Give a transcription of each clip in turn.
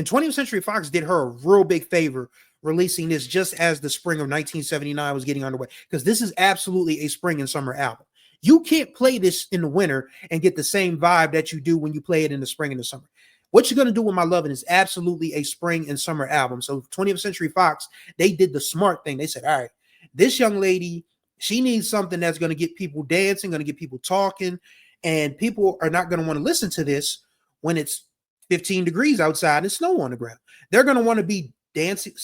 And 20th Century Fox did her a real big favor releasing this just as the spring of 1979 was getting underway, because this is absolutely a spring and summer album. You can't play this in the winter and get the same vibe that you do when you play it in the spring and the summer. What you're going to do with My Lovin' is absolutely a spring and summer album. So 20th Century Fox, they did the smart thing. They said, all right, this young lady, she needs something that's going to get people dancing, going to get people talking, and people are not going to want to listen to this when it's 15 degrees outside and snow on the ground. They're going to want to be dancing,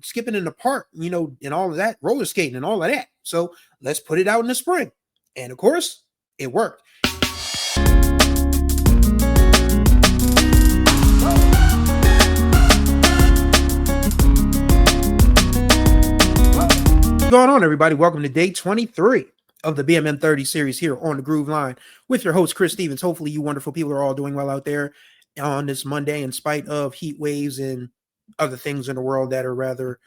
skipping in the park, and all of that, roller skating and all of that. So let's put it out in the spring. And of course, it worked. What's going on, everybody? Welcome to day 23 of the BMM 30 series here on the Groove Line with your host, Chris Stevens. Hopefully you wonderful people are all doing well out there on this Monday, in spite of heat waves and other things in the world that are rather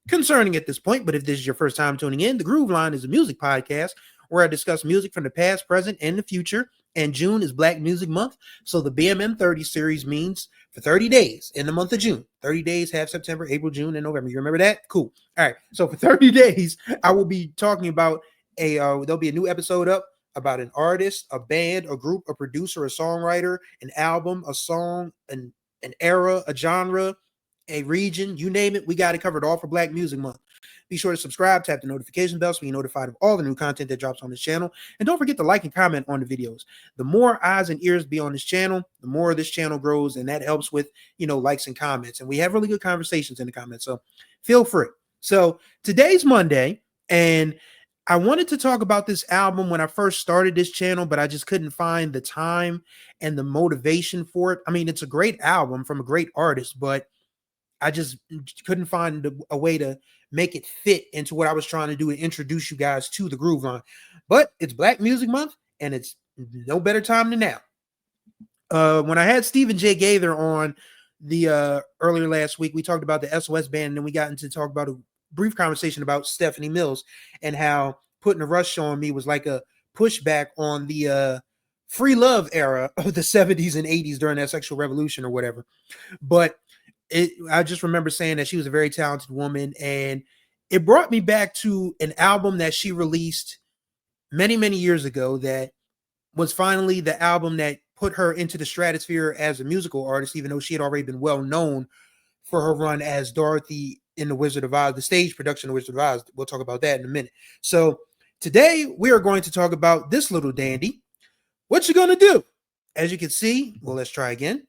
concerning at this point. But if this is your first time tuning in, the Groove Line is a music podcast where I discuss music from the past, present, and the future. And June is Black Music Month. So the BMM 30 series means for 30 days in the month of June. 30 days have September, April, June, and November. You remember that? Cool. All right. So for 30 days, I will be talking about there'll be a new episode up about an artist, a band, a group, a producer, a songwriter, an album, a song, an era, a genre, a region, you name it. We got it covered all for Black Music Month. Be sure to subscribe, tap the notification bell so you're notified of all the new content that drops on this channel. And don't forget to like and comment on the videos. The more eyes and ears be on this channel, the more this channel grows, and that helps with, likes and comments. And we have really good conversations in the comments, so feel free. So today's Monday, and I wanted to talk about this album when I first started this channel, but I just couldn't find the time and the motivation for it. I mean, it's a great album from a great artist, but I just couldn't find a way to make it fit into what I was trying to do and introduce you guys to the Groove Line. But it's Black Music Month, and it's no better time than now. When I had Stephen J. Gaither on the earlier last week, we talked about the SOS band, and then we got into talk about a brief conversation about Stephanie Mills and how Putting a Rush on Me was like a pushback on the free love era of the 70s and 80s during that sexual revolution or whatever. But I just remember saying that she was a very talented woman, and it brought me back to an album that she released many, many years ago that was finally the album that put her into the stratosphere as a musical artist, even though she had already been well known for her run as Dorothy in The Wizard of Oz, the stage production of The Wizard of Oz. We'll talk about that in a minute. So today we are going to talk about this little dandy. What you gonna do? As you can see, well, let's try again.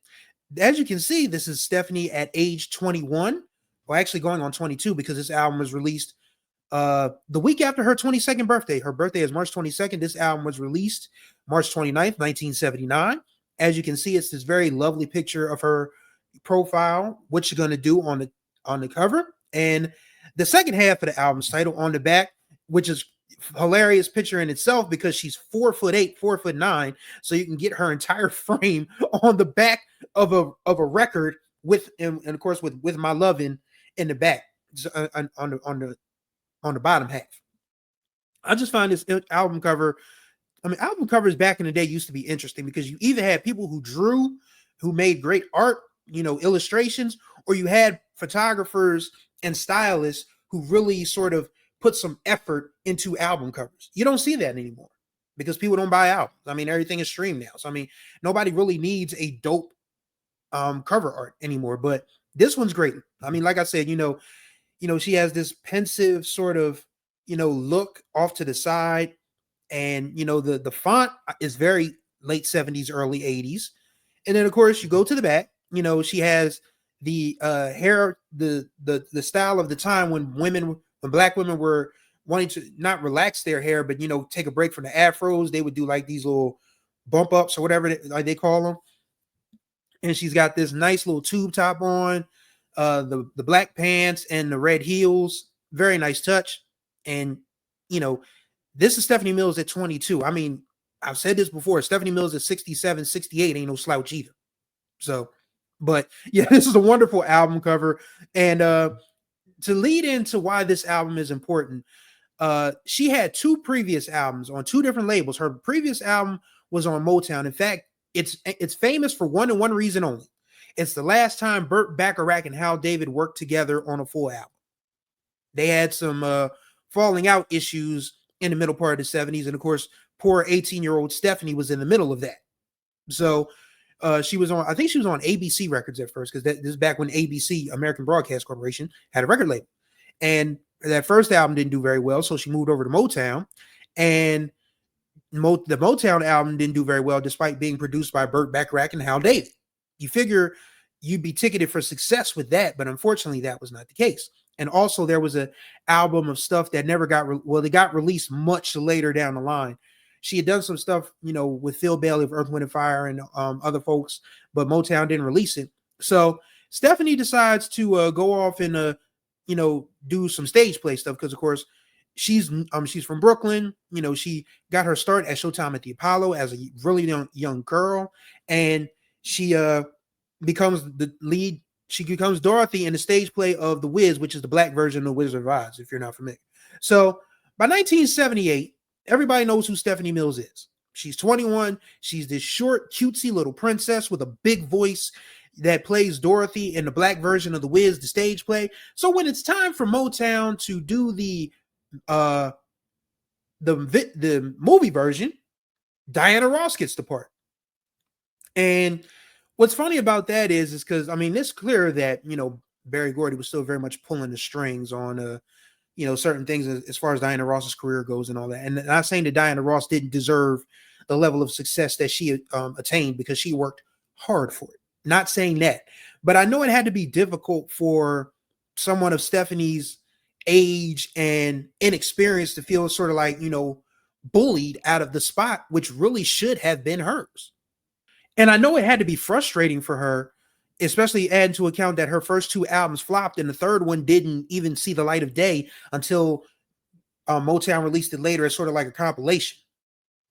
As you can see, this is Stephanie at age 21, well, actually going on 22, because this album was released the week after her 22nd birthday. Her birthday is March 22nd. This album was released March 29th, 1979. As you can see, it's this very lovely picture of her profile, What You Gonna Do, on the cover. And the second half of the album's title on the back, which is hilarious picture in itself because she's 4'8", 4'9", so you can get her entire frame on the back of a record with, and of course with My Lovin' in the back on the bottom half. I just find this album cover. I mean, album covers back in the day used to be interesting because you either had people who made great art, illustrations, or you had photographers and stylists who really sort of put some effort into album covers. You don't see that anymore because people don't buy albums. I mean, everything is streamed now. So, I mean, nobody really needs a dope cover art anymore, but this one's great. I mean, like I said, she has this pensive sort of, look off to the side, and, the font is very late 70s, early 80s. And then of course you go to the back, she has the hair, the style of the time when Black women were wanting to not relax their hair, but, take a break from the afros. They would do like these little bump ups or whatever they call them. And she's got this nice little tube top on, the black pants and the red heels. Very nice touch. And, this is Stephanie Mills at 22. I mean, I've said this before. Stephanie Mills at 67, 68 ain't no slouch either. So, but yeah, this is a wonderful album cover. And to lead into why this album is important, she had two previous albums on two different labels. Her previous album was on Motown. In fact, it's famous for one and one reason only. it's the last time Burt Bacharach and Hal David worked together on a full album. They had some falling out issues in the middle part of the 70s. And of course, poor 18-year-old Stephanie was in the middle of that. So she was on, I think she was on ABC Records at first, because this is back when ABC, American Broadcast Corporation, had a record label. And that first album didn't do very well. So she moved over to Motown. And the Motown album didn't do very well, despite being produced by Burt Bacharach and Hal David. You figure you'd be ticketed for success with that, but unfortunately that was not the case. And also there was an album of stuff that never got, they got released much later down the line. She had done some stuff, with Phil Bailey of Earth, Wind and Fire and other folks, but Motown didn't release it. So Stephanie decides to go off and, do some stage play stuff, because of course she's from Brooklyn. She got her start at Showtime at the Apollo as a really young girl, and she becomes the lead. She becomes Dorothy in the stage play of The Wiz, which is the black version of The Wizard of Oz, if you're not familiar. So by 1978, everybody knows who Stephanie Mills is. She's 21. She's this short, cutesy little princess with a big voice that plays Dorothy in the black version of The Wiz, the stage play. So when it's time for Motown to do the movie version, Diana Ross gets the part. And what's funny about that is because, it's clear that, Berry Gordy was still very much pulling the strings on, certain things as far as Diana Ross's career goes and all that. And not saying that Diana Ross didn't deserve the level of success that she attained, because she worked hard for it. Not saying that. But I know it had to be difficult for someone of Stephanie's age and inexperience to feel sort of like, bullied out of the spot, which really should have been hers. And I know it had to be frustrating for her, especially add into account that her first two albums flopped and the third one didn't even see the light of day until Motown released it later as sort of like a compilation,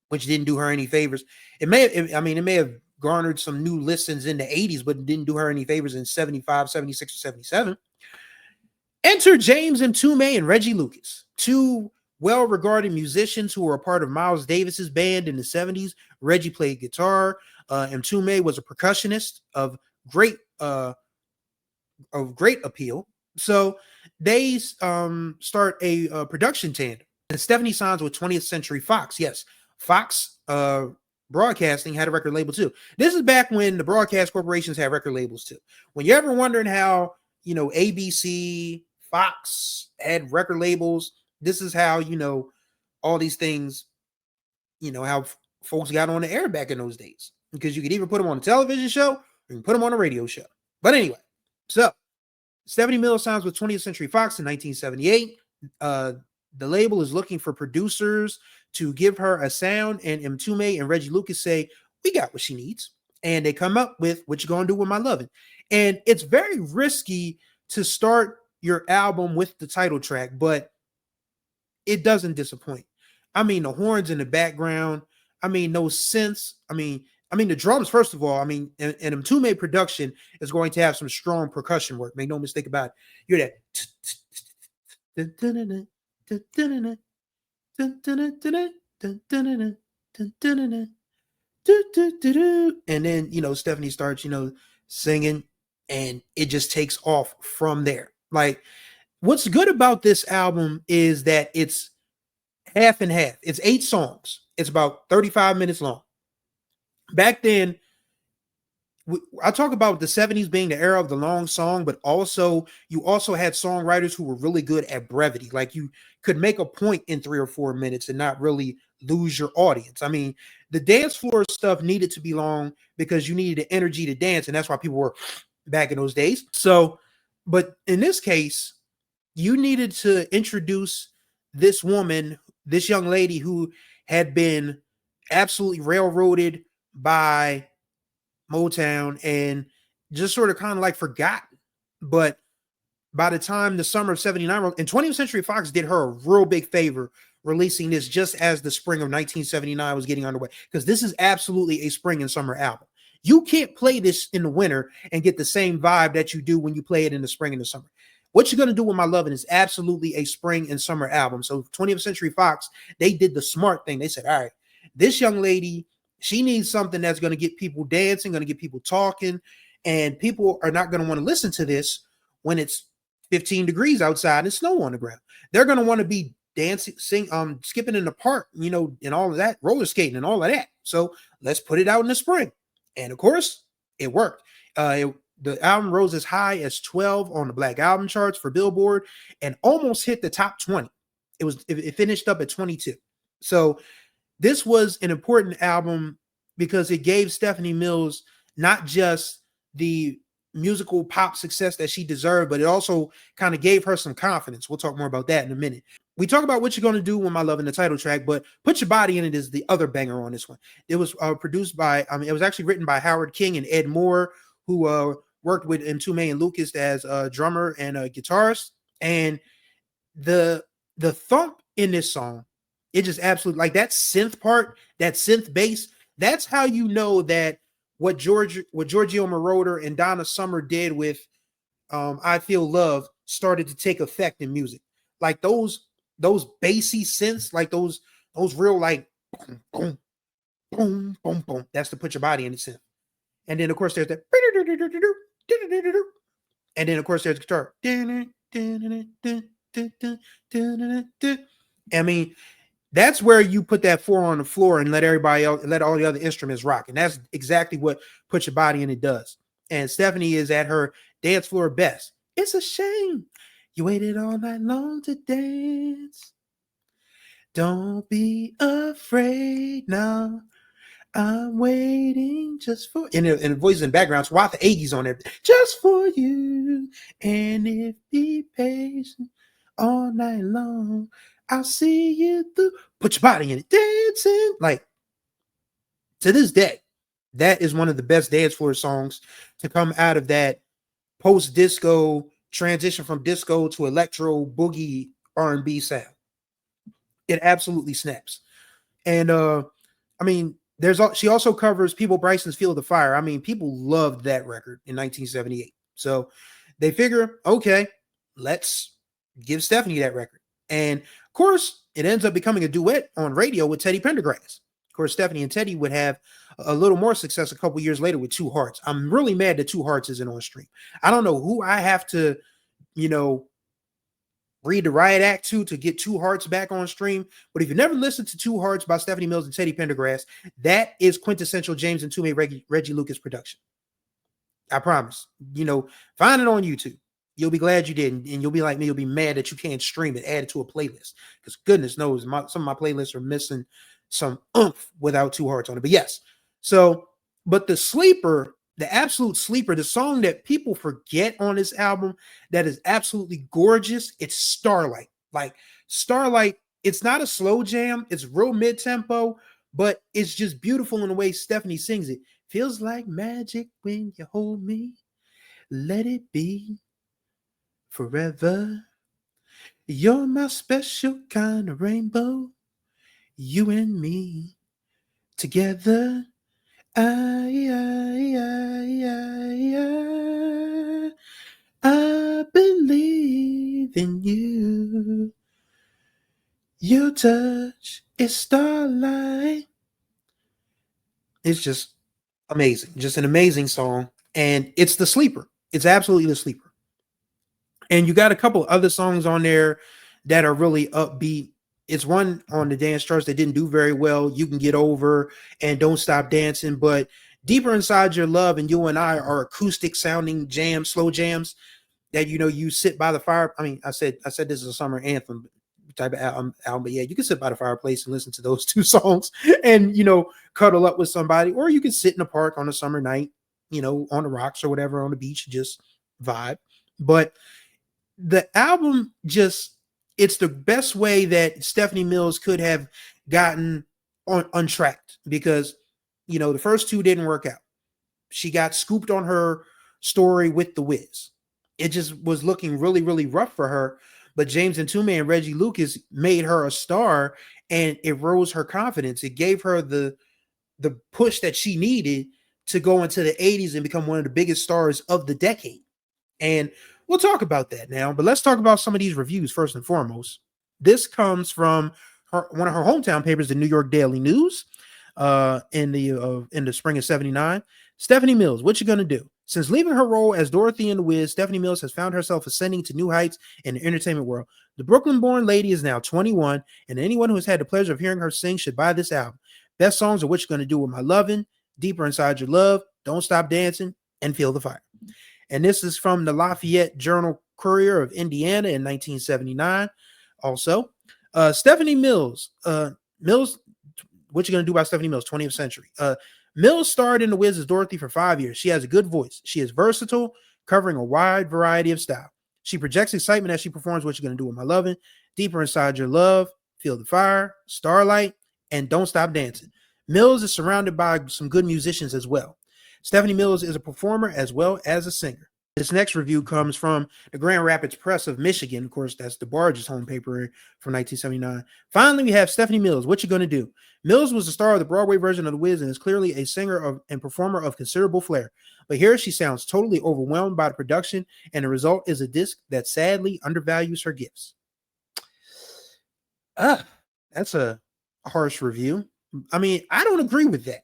which didn't do her any favors. It may have garnered some new listens in the 80s, but it didn't do her any favors in 75, 76, or 77. Enter James Mtume and Reggie Lucas, two well-regarded musicians who were a part of Miles Davis's band in the 70s. Reggie played guitar. Mtume was a percussionist of great appeal. So they start a production tandem. And Stephanie signs with 20th Century Fox. Yes, Fox Broadcasting had a record label too. This is back when the broadcast corporations had record labels too. When you're ever wondering how, ABC, Fox had record labels, this is how, all these things, how folks got on the air back in those days. Because you could either put them on a television show or you can put them on a radio show. But anyway, so Stephanie Mills signs with 20th Century Fox in 1978. The label is looking for producers to give her a sound, and Mtume and Reggie Lucas say, we got what she needs. And they come up with What You Gonna Do With My Lovin'. And it's very risky to start your album with the title track, but it doesn't disappoint. The horns in the background, no synths. The drums, first of all, and Mtume production is going to have some strong percussion work. Make no mistake about it. You hear that. And then, Stephanie starts, singing, and it just takes off from there. Like, what's good about this album is that it's half and half. It's 8 songs. It's about 35 minutes long. Back then, I talk about the 70s being the era of the long song, but you also had songwriters who were really good at brevity. Like, you could make a point in 3 or 4 minutes and not really lose your audience. The dance floor stuff needed to be long because you needed the energy to dance, and that's why people were back in those days. So, but in this case, you needed to introduce this woman, this young lady who had been absolutely railroaded by Motown and just sort of kind of like forgotten. But by the time the summer of 79, and 20th Century Fox did her a real big favor releasing this just as the spring of 1979 was getting underway, because this is absolutely a spring and summer album. You can't play this in the winter and get the same vibe that you do when you play it in the spring and the summer. What You're Gonna Do With My Lovin' is absolutely a spring and summer album. So 20th Century Fox, they did the smart thing. They said, all right, this young lady, she needs something that's going to get people dancing, going to get people talking. And people are not going to want to listen to this when it's 15 degrees outside and snow on the ground. They're going to want to be dancing, skipping in the park, and all of that, roller skating and all of that. So let's put it out in the spring. And of course, it worked. The album rose as high as 12 on the Black Album charts for Billboard and almost hit the top 20. It finished up at 22. So this was an important album because it gave Stephanie Mills not just the musical pop success that she deserved, but it also kind of gave her some confidence. We'll talk more about that in a minute. We talk about What You're Gonna Do with My Love in the title track, but Put Your Body in It is the other banger on this one. It was produced by, it was actually written by Howard King and Ed Moore, who worked with Mtume and Lucas as a drummer and a guitarist. And the thump in this song, it just absolutely, like that synth part, that synth bass, that's how you know that what Giorgio Moroder and Donna Summer did with I Feel Love started to take effect in music. Like those bassy synths, like those real like boom, boom, boom, boom, boom. That's to Put Your Body in the synth. And then of course there's that, and then of course there's the guitar. I mean, that's where you put that 4 on the floor and let everybody else, let all the other instruments rock. And that's exactly what Put Your Body in It does. And Stephanie is at her dance floor best. It's a shame you waited all night long to dance. Don't be afraid now. I'm waiting just for, and the voices in background, so the Aggies on there, just for you. And if be patient all night long, I'll see you through. Put your body in it, dancing. Like, to this day, that is one of the best dance floor songs to come out of that post-disco transition from disco to electro boogie R&B sound. It absolutely snaps. And I mean, she also covers People Bryson's Feel the Fire. I mean, people loved that record in 1978. So they figure, okay, let's give Stephanie that record. And of course, it ends up becoming a duet on radio with Teddy Pendergrass. Of course, Stephanie and Teddy would have a little more success a couple years later with Two Hearts. I'm really mad that Two Hearts isn't on stream. I don't know who I have to, read the riot act to get Two Hearts back on stream. But if you never listened to Two Hearts by Stephanie Mills and Teddy Pendergrass, that is quintessential James and Mtume Reggie Lucas production. I promise. Find it on YouTube. You'll be glad you didn't, and you'll be like me. You'll be mad that you can't stream it, add it to a playlist, because goodness knows some of my playlists are missing some oomph without Two Hearts on it. But yes, but the sleeper, the absolute sleeper, the song that people forget on this album that is absolutely gorgeous, it's Starlight. Like Starlight, it's not a slow jam, it's real mid-tempo, but it's just beautiful in the way Stephanie sings it. Feels like magic when you hold me. Let it be forever. You're my special kind of rainbow. You and me together. I believe in you. Your touch is starlight. It's just amazing. Just an amazing song. And it's the sleeper. It's absolutely the sleeper. And you got a couple other songs on there that are really upbeat. It's one on the dance charts that didn't do very well. You Can Get Over and Don't Stop Dancing. But Deeper Inside Your Love and You and I are acoustic sounding jams, slow jams that, you sit by the fire. I mean, I said this is a summer anthem type of album, but yeah, you can sit by the fireplace and listen to those two songs and, cuddle up with somebody, or you can sit in the park on a summer night, on the rocks or whatever, on the beach, just vibe. But the album it's the best way that Stephanie Mills could have gotten untracked, because, the first two didn't work out. She got scooped on her story with The Wiz. It just was looking really, really rough for her. But James and Mtume and Reggie Lucas made her a star, and it rose her confidence. It gave her the push that she needed to go into the 80s and become one of the biggest stars of the decade. And we'll talk about that now, but let's talk about some of these reviews first and foremost. This comes from one of her hometown papers, the New York Daily News, in the spring of '79. Stephanie Mills, What You Gonna Do? Since leaving her role as Dorothy in The Wiz, Stephanie Mills has found herself ascending to new heights in the entertainment world. The Brooklyn-born lady is now 21, and anyone who has had the pleasure of hearing her sing should buy this album. Best songs are What You Gonna Do With My Lovin', Deeper Inside Your Love, Don't Stop Dancing, and Feel the Fire. And this is from the Lafayette Journal Courier of Indiana in 1979. Also, Stephanie Mills, What You Gonna Do About Stephanie Mills, 20th Century. Mills starred in The Wiz as Dorothy for 5 years. She has a good voice. She is versatile, covering a wide variety of style. She projects excitement as she performs What You Gonna Do With My Lovin', Deeper Inside Your Love, Feel the Fire, Starlight, and Don't Stop Dancing. Mills is surrounded by some good musicians as well. Stephanie Mills is a performer as well as a singer. This next review comes from the Grand Rapids Press of Michigan. Of course, that's DeBarge's home paper from 1979. Finally, we have Stephanie Mills. What You Gonna Do? Mills was the star of the Broadway version of The Wiz and is clearly a singer and performer of considerable flair. But here she sounds totally overwhelmed by the production, and the result is a disc that sadly undervalues her gifts. That's a harsh review. I mean, I don't agree with that.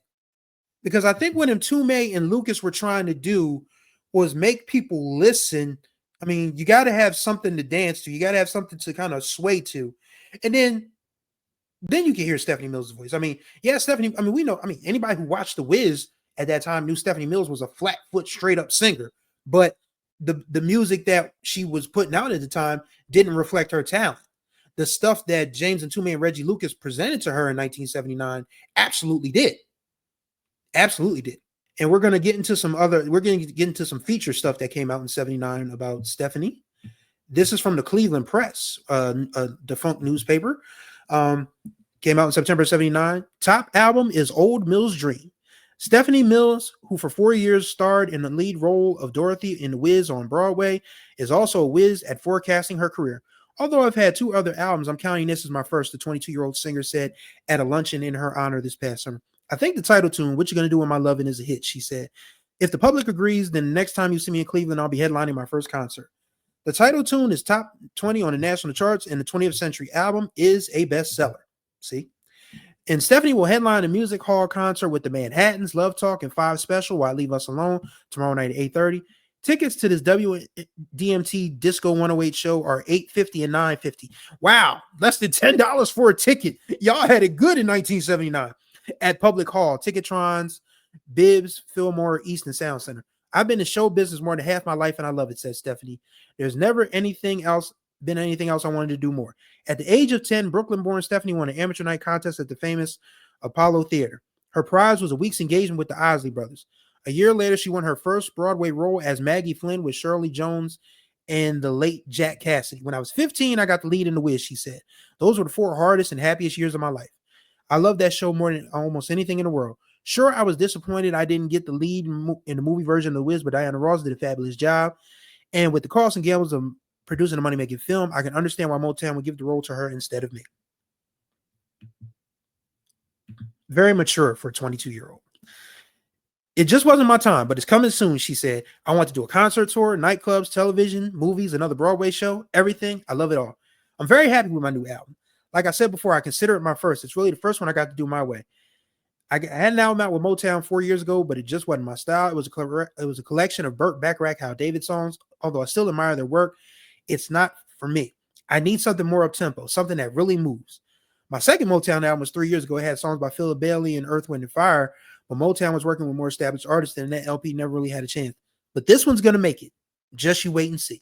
Because I think what Mtume and Lucas were trying to do was make people listen. I mean, you got to have something to dance to. You got to have something to kind of sway to. And then you can hear Stephanie Mills' voice. I mean, yeah, Stephanie, I mean, we know, I mean, anybody who watched The Wiz at that time knew Stephanie Mills was a flat foot, straight up singer. But the music that she was putting out at the time didn't reflect her talent. The stuff that James Mtume and Reggie Lucas presented to her in 1979 absolutely did. Absolutely did. And we're going to get into some feature stuff that came out in 79 about Stephanie. This is from the Cleveland Press, a defunct newspaper. Came out in September 79. Top album is Old Mills' Dream. Stephanie Mills, who for 4 years starred in the lead role of Dorothy in The Wiz on Broadway, is also a whiz at forecasting her career. Although I've had 2 other albums, I'm counting this as my first, the 22-year-old singer said at a luncheon in her honor this past summer. I think the title tune, What You Gonna Do With My Lovin', is a hit, she said. If the public agrees, then the next time you see me in Cleveland, I'll be headlining my first concert. The title tune is top 20 on the national charts, and the 20th Century album is a bestseller. See? And Stephanie will headline a music hall concert with the Manhattans, Love Talk, and 5 Special, Why Leave Us Alone, tomorrow night at 8:30. Tickets to this WDMT Disco 108 show are $8.50 and $9.50. Wow, less than $10 for a ticket. Y'all had it good in 1979. At Public Hall, Ticketrons, Bibbs, Fillmore, Easton Sound Center. I've been in show business more than half my life, and I love it, says Stephanie. There's never been anything else I wanted to do more. At the age of 10, Brooklyn-born Stephanie won an amateur night contest at the famous Apollo Theater. Her prize was a week's engagement with the Isley Brothers. A year later, she won her first Broadway role as Maggie Flynn with Shirley Jones and the late Jack Cassidy. When I was 15, I got the lead in The Wiz, she said. Those were the 4 hardest and happiest years of my life. I love that show more than almost anything in the world. Sure, I was disappointed I didn't get the lead in the movie version of The Wiz, but Diana Ross did a fabulous job. And with the costs and gambles of producing a money-making film, I can understand why Motown would give the role to her instead of me. Very mature for a 22-year-old. It just wasn't my time, but it's coming soon, she said. I want to do a concert tour, nightclubs, television, movies, another Broadway show, everything. I love it all. I'm very happy with my new album. Like I said before, I consider it my first. It's really the first one I got to do my way. I had an album out with Motown 4 years ago, but it just wasn't my style. It was a collection of Burt Bacharach, Hal David songs. Although I still admire their work, it's not for me. I need something more up-tempo, something that really moves. My second Motown album was 3 years ago. It had songs by Philip Bailey and Earth, Wind, and Fire, but Motown was working with more established artists, and that LP never really had a chance. But this one's going to make it. Just you wait and see.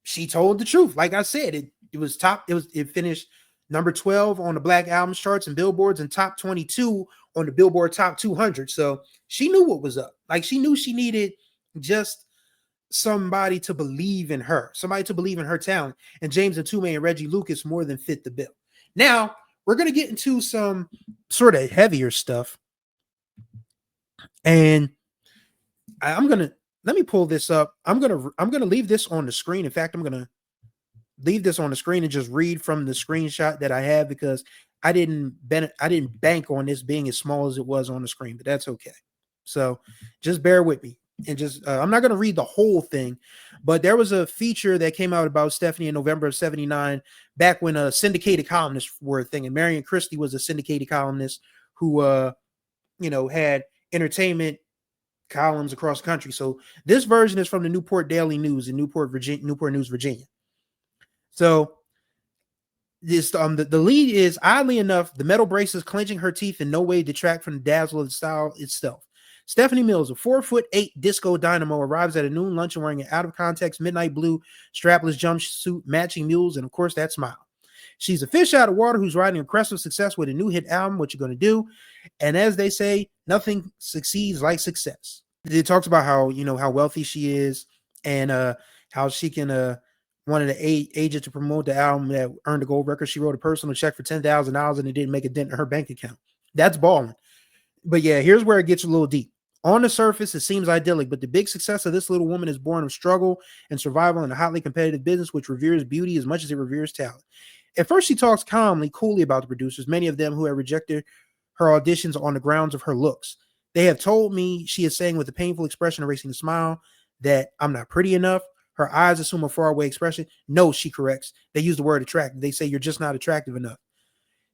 She told the truth. Like I said, it finished number 12 on the Black Albums charts and Billboards and top 22 on the Billboard Top 200. So she knew what was up. Like she knew she needed just somebody to believe in her, somebody to believe in her talent. And James Mtume and Reggie Lucas more than fit the bill. Now we're going to get into some sort of heavier stuff. And let me pull this up. I'm going to leave this on the screen. In fact, I'm going to leave this on the screen and just read from the screenshot that I have because I didn't bank on this being as small as it was on the screen, but that's okay. So just bear with me and just, I'm not going to read the whole thing, but there was a feature that came out about Stephanie in November of 79, back when syndicated columnists were a thing. And Marion Christie was a syndicated columnist who, had entertainment columns across the country. So this version is from the Newport Daily News in Newport News, Virginia. So this the lead is, oddly enough, the metal braces clenching her teeth in no way detract from the dazzle of the style itself. Stephanie Mills, a 4'8" disco dynamo, arrives at a noon luncheon wearing an out-of-context midnight blue strapless jumpsuit, matching mules, and of course that smile. She's a fish out of water who's riding impressive success with a new hit album, What You Gonna Do? And as they say, nothing succeeds like success. It talks about how, how wealthy she is, and how she can one of the agents to promote the album that earned a gold record. She wrote a personal check for $10,000 and it didn't make a dent in her bank account. That's balling. But yeah, here's where it gets a little deep. On the surface, it seems idyllic, but the big success of this little woman is born of struggle and survival in a hotly competitive business which reveres beauty as much as it reveres talent. At first, she talks calmly, coolly about the producers, many of them who have rejected her auditions on the grounds of her looks. They have told me, she is saying with a painful expression erasing a smile, that I'm not pretty enough. Her eyes assume a faraway expression. No, she corrects. They use the word attractive. They say you're just not attractive enough.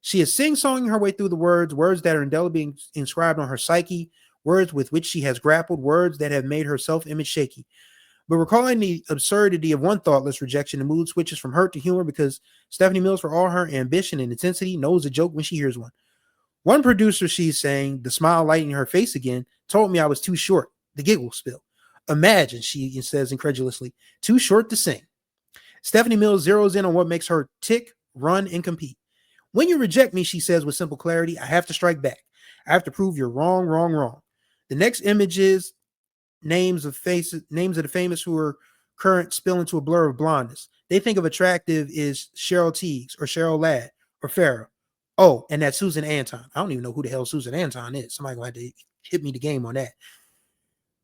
She is sing-songing her way through the words that are indelibly inscribed on her psyche, words with which she has grappled, words that have made her self-image shaky. But recalling the absurdity of one thoughtless rejection, the mood switches from hurt to humor because Stephanie Mills, for all her ambition and intensity, knows a joke when she hears one. One producer, she's saying, the smile lighting her face again, told me I was too short. The giggle spill. Imagine, she says incredulously, too short to sing. Stephanie Mills zeroes in on what makes her tick, run, and compete. When you reject me, she says with simple clarity, I have to strike back. I have to prove you're wrong, wrong, wrong. The next image is names of the famous who are current spill into a blur of blondness. They think of attractive is Cheryl Teagues or Cheryl Ladd or Farrah. Oh, and that's Susan Anton. I don't even know who the hell Susan Anton is. Somebody gonna have to hit me the game on that.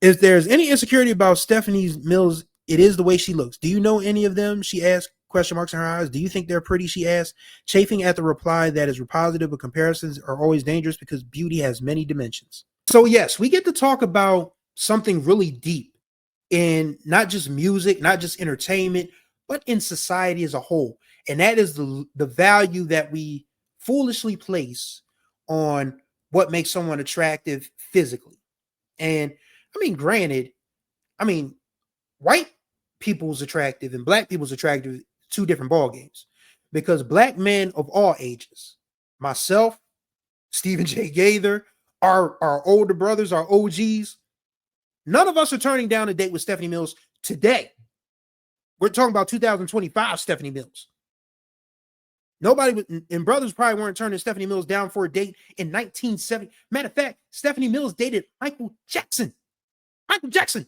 If there's any insecurity about Stephanie Mills, it is the way she looks. Do you know any of them? She asked, question marks in her eyes. Do you think they're pretty? She asked, chafing at the reply that is positive, but comparisons are always dangerous because beauty has many dimensions. So yes, we get to talk about something really deep in not just music, not just entertainment, but in society as a whole. And that is the value that we foolishly place on what makes someone attractive physically. And I mean, granted, white people's attractive and black people's attractive, two different ball games, because black men of all ages, myself, Stephen J. Gaither, our older brothers, our OGs, none of us are turning down a date with Stephanie Mills today. We're talking about 2025 Stephanie Mills. Nobody and brothers probably weren't turning Stephanie Mills down for a date in 1970. Matter of fact, Stephanie Mills dated Michael Jackson. Michael Jackson.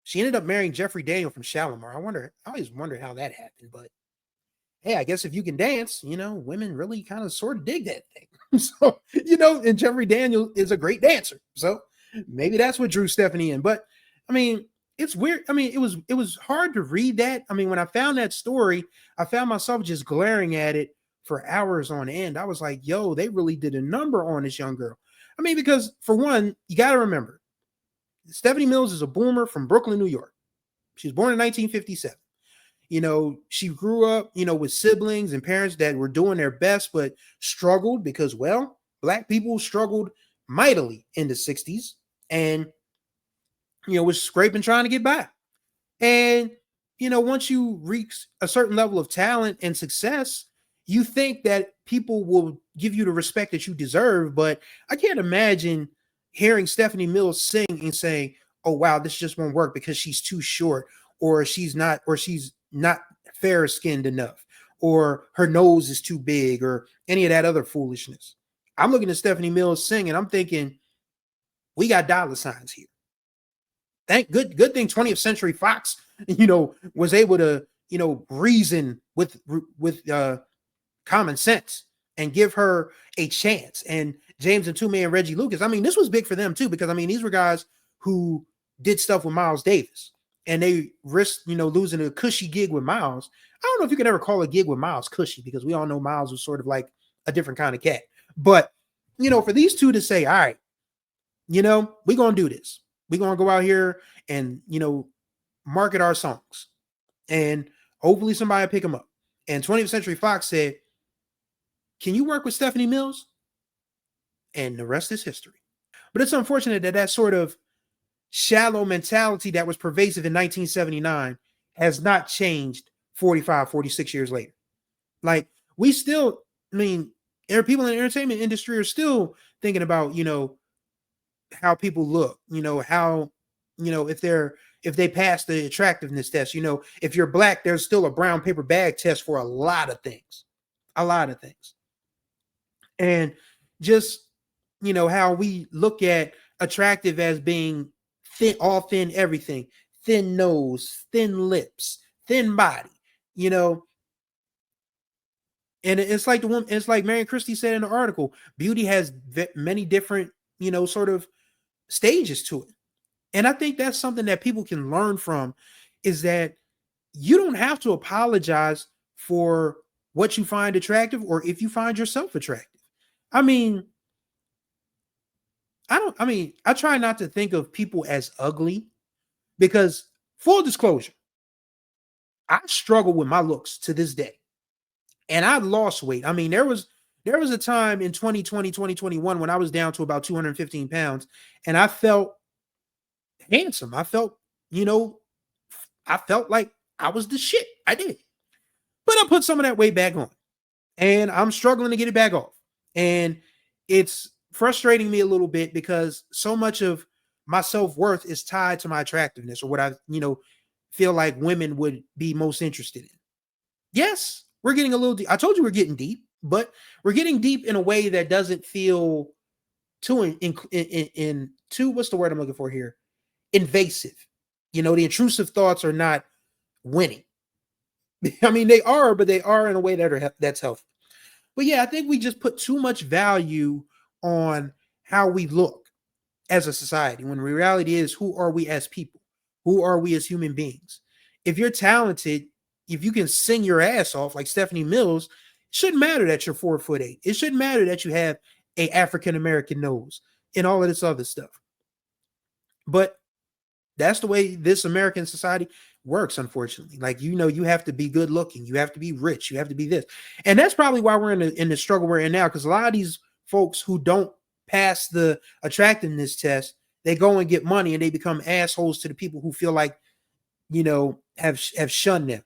She ended up marrying Jeffrey Daniel from Shalimar. I always wondered how that happened, but hey, I guess if you can dance, women really kind of sort of dig that thing. So, and Jeffrey Daniel is a great dancer. So maybe that's what drew Stephanie in. But I mean, it's weird. I mean, it was hard to read that. I mean, when I found that story, I found myself just glaring at it for hours on end. I was like, yo, they really did a number on this young girl. I mean, because for one, you got to remember, Stephanie Mills is a boomer from Brooklyn, New York. She was born in 1957. She grew up, with siblings and parents that were doing their best, but struggled because, well, black people struggled mightily in the 60s and, was scraping trying to get by. And, once you reach a certain level of talent and success, you think that people will give you the respect that you deserve. But I can't imagine hearing Stephanie Mills sing and saying, oh, wow, this just won't work because she's too short, or she's not fair skinned enough, or her nose is too big, or any of that other foolishness. I'm looking at Stephanie Mills sing and I'm thinking, we got dollar signs here. Good thing 20th Century Fox, was able to, reason with common sense and give her a chance. And James and Toomey and Reggie Lucas, I mean, this was big for them too, because I mean, these were guys who did stuff with Miles Davis and they risked, losing a cushy gig with Miles. I don't know if you can ever call a gig with Miles cushy, because we all know Miles was sort of like a different kind of cat. But, for these two to say, all right, we're going to do this. We're going to go out here and, market our songs, and hopefully somebody will pick them up. And 20th Century Fox said, can you work with Stephanie Mills? And the rest is history. But it's unfortunate that sort of shallow mentality that was pervasive in 1979 has not changed 45, 46 years later. Like, we still, I mean, people in the entertainment industry are still thinking about, how people look, how, if they pass the attractiveness test, if you're black, there's still a brown paper bag test for a lot of things. A lot of things. And just, how we look at attractive as being thin, all thin, everything, thin nose, thin lips, thin body, and it's like the one, it's like Mary Christie said in the article, beauty has many different, sort of stages to it. And I think that's something that people can learn from, is that you don't have to apologize for what you find attractive or if you find yourself attractive. I mean, I try not to think of people as ugly, because full disclosure, I struggle with my looks to this day. And I lost weight. I mean, there was a time in 2020, 2021 when I was down to about 215 pounds and I felt handsome. I felt, I felt like I was the shit. I did. But I put some of that weight back on and I'm struggling to get it back off. And it's frustrating me a little bit because so much of my self-worth is tied to my attractiveness, or what I, feel like women would be most interested in. Yes, we're getting a little deep. I told you we're getting deep, but we're getting deep in a way that doesn't feel too too, what's the word I'm looking for here? Invasive. The intrusive thoughts are not winning. I mean, they are, but they are in a way that's healthy. But yeah, I think we just put too much value on how we look as a society, when the reality is, who are we as people? Who are we as human beings? If you're talented, if you can sing your ass off like Stephanie Mills, it shouldn't matter that you're 4'8". It shouldn't matter that you have a African-American nose and all of this other stuff. But that's the way this American society works, unfortunately. Like, you have to be good looking, you have to be rich, you have to be this. And that's probably why we're in the struggle we're in now, because a lot of these folks who don't pass the attractiveness test, they go and get money and they become assholes to the people who feel like, have shunned them.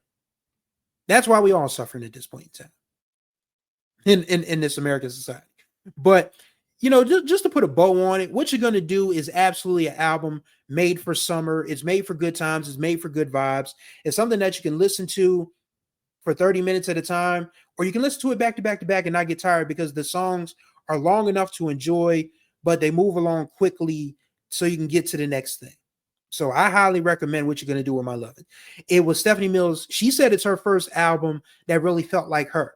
That's why we all suffering at this point in time in this American society. But, just to put a bow on it, what you're going to do is absolutely an album made for summer. It's made for good times. It's made for good vibes. It's something that you can listen to for 30 minutes at a time, or you can listen to it back to back to back and not get tired, because the songs are long enough to enjoy, but they move along quickly so you can get to the next thing. So I highly recommend What You're Gonna Do With My Lovin'. It was Stephanie Mills. She said it's her first album that really felt like her.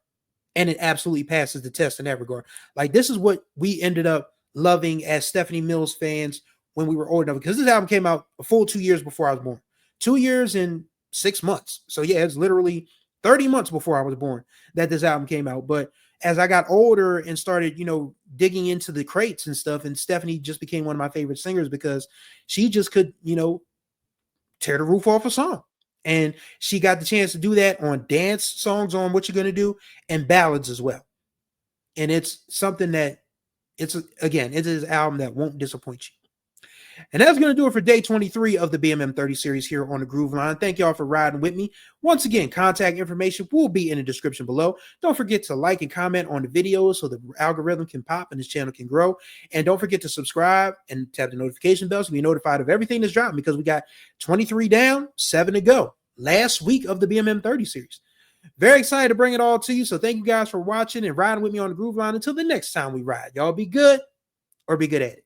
And it absolutely passes the test in that regard. Like, this is what we ended up loving as Stephanie Mills fans when we were old enough, because this album came out a full 2 years before I was born. 2 years and 6 months. So yeah, it's literally 30 months before I was born that this album came out. But as I got older and started, digging into the crates and stuff, and Stephanie just became one of my favorite singers because she just could, tear the roof off a song. And she got the chance to do that on dance songs, on What You're Gonna Do, and ballads as well. And it's something that it is an album that won't disappoint you. And that's going to do it for day 23 of the BMM 30 series here on the Groove Line. Thank y'all for riding with me. Once again, contact information will be in the description below. Don't forget to like and comment on the videos so the algorithm can pop and this channel can grow. And don't forget to subscribe and tap the notification bell so you're notified of everything that's dropping, because we got 23 down, 7 to go. Last week of the BMM 30 series. Very excited to bring it all to you. So thank you guys for watching and riding with me on the Groove Line. Until the next time we ride, y'all be good or be good at it.